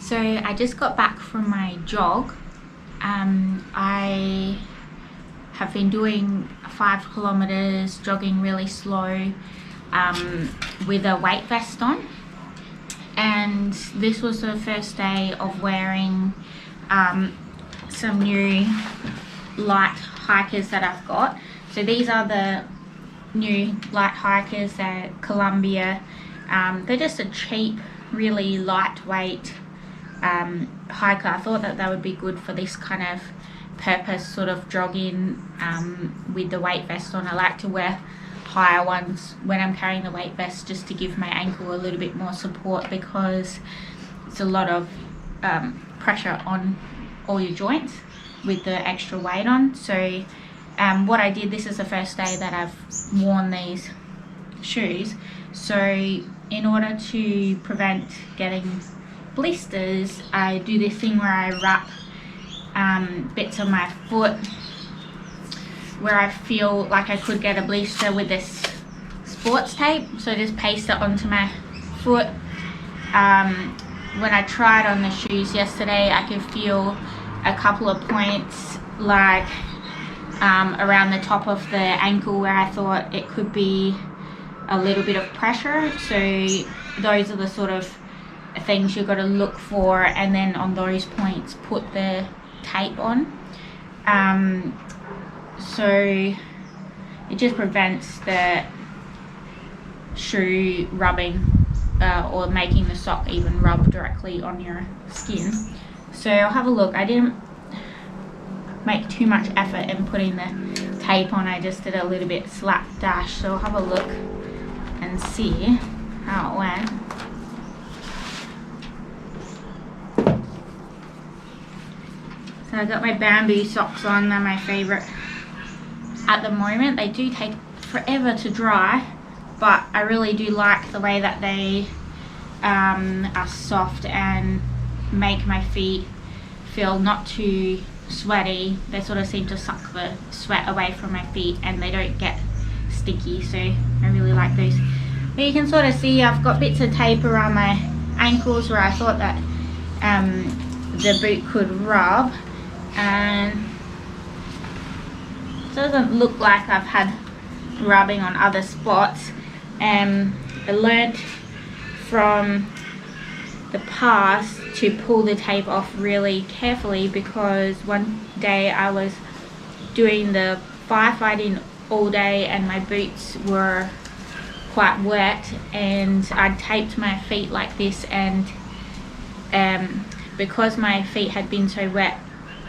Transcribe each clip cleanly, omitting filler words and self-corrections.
So I just got back from my jog. I have been doing 5 kilometers, jogging really slow, with a weight vest on. And this was the first day of wearing some new light hikers that I've got. So these are the new light hikers. They're Columbia. They're just a cheap, really lightweight hiker. I thought that they would be good for this kind of purpose, sort of jogging with the weight vest on. I like to wear higher ones when I'm carrying the weight vest, just to give my ankle a little bit more support, because it's a lot of pressure on all your joints with the extra weight on. So what I did, this is the first day that I've worn these shoes, so in order to prevent getting blisters, I do this thing where I wrap bits of my foot where I feel like I could get a blister with this sports tape. So just paste it onto my foot. When I tried on the shoes yesterday, I could feel a couple of points, like around the top of the ankle, where I thought it could be a little bit of pressure. So those are the sort of things you've got to look for, and then on those points put the tape on. So it just prevents the shoe rubbing or making the sock even rub directly on your skin. So I'll have a look. I didn't make too much effort in putting the tape on. I just did a little bit slapdash. So I'll have a look and see how it went. So I got my bamboo socks on. They're my favorite at the moment. They do take forever to dry, but I really do like the way that they are soft and make my feet feel not too sweaty. They sort of seem to suck the sweat away from my feet, and they don't get sticky, so I really like those. But you can sort of see I've got bits of tape around my ankles where I thought that the boot could rub, and it doesn't look like I've had rubbing on other spots. I learned from the past to pull the tape off really carefully, because one day I was doing the firefighting all day and my boots were quite wet, and I taped my feet like this, and because my feet had been so wet,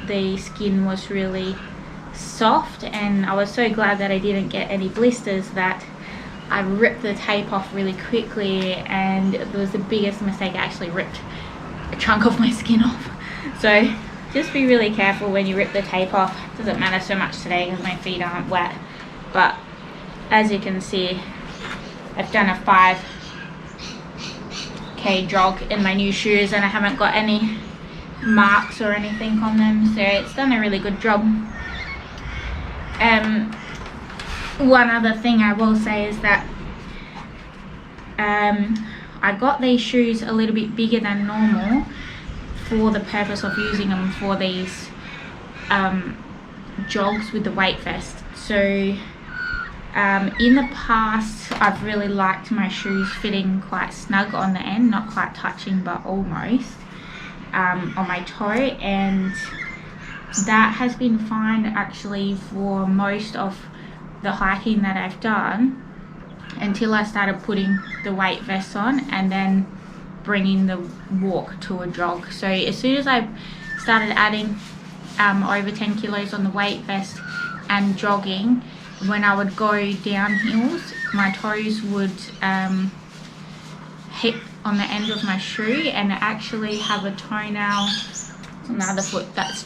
the skin was really soft, and I was so glad that I didn't get any blisters that I ripped the tape off really quickly, and it was the biggest mistake. I actually ripped a chunk of my skin off. So just be really careful when you rip the tape off. It doesn't matter so much today because my feet aren't wet, but as you can see, I've done a 5k jog in my new shoes, and I haven't got any marks or anything on them, so it's done a really good job. One other thing I will say is that I got these shoes a little bit bigger than normal for the purpose of using them for these jogs with the weight vest. So in the past, I've really liked my shoes fitting quite snug on the end, not quite touching but almost on my toe, and that has been fine actually for most of the hiking that I've done, until I started putting the weight vest on and then bringing the walk to a jog. So as soon as I started adding over 10 kilos on the weight vest and jogging, when I would go down hills, my toes would hit on the end of my shoe, and I actually have a toenail on the other foot that's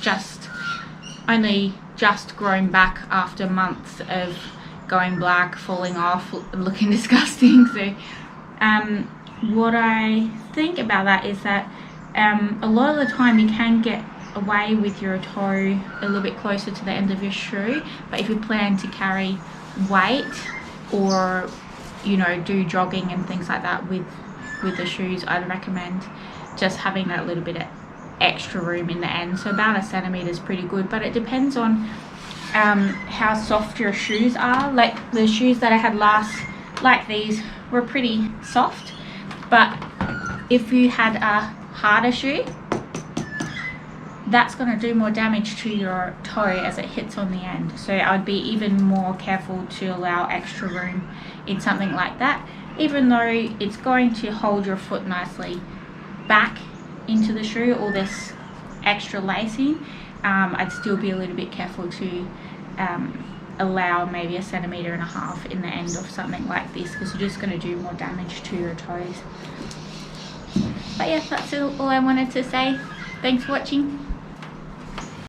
only just grown back after months of going black, falling off, looking disgusting. So what I think about that is that a lot of the time you can get away with your toe a little bit closer to the end of your shoe, but if you plan to carry weight or do jogging and things like that with the shoes, I'd recommend just having that little bit of extra room in the end. So about 1 centimetre is pretty good, but it depends on how soft your shoes are. Like the shoes that I had last, like these, were pretty soft, but if you had a harder shoe, that's going to do more damage to your toe as it hits on the end. So I'd be even more careful to allow extra room in something like that. Even though it's going to hold your foot nicely back into the shoe, all this extra lacing, I'd still be a little bit careful to allow maybe 1.5 centimetres in the end of something like this, because you're just going to do more damage to your toes. But yeah, that's all I wanted to say. Thanks for watching.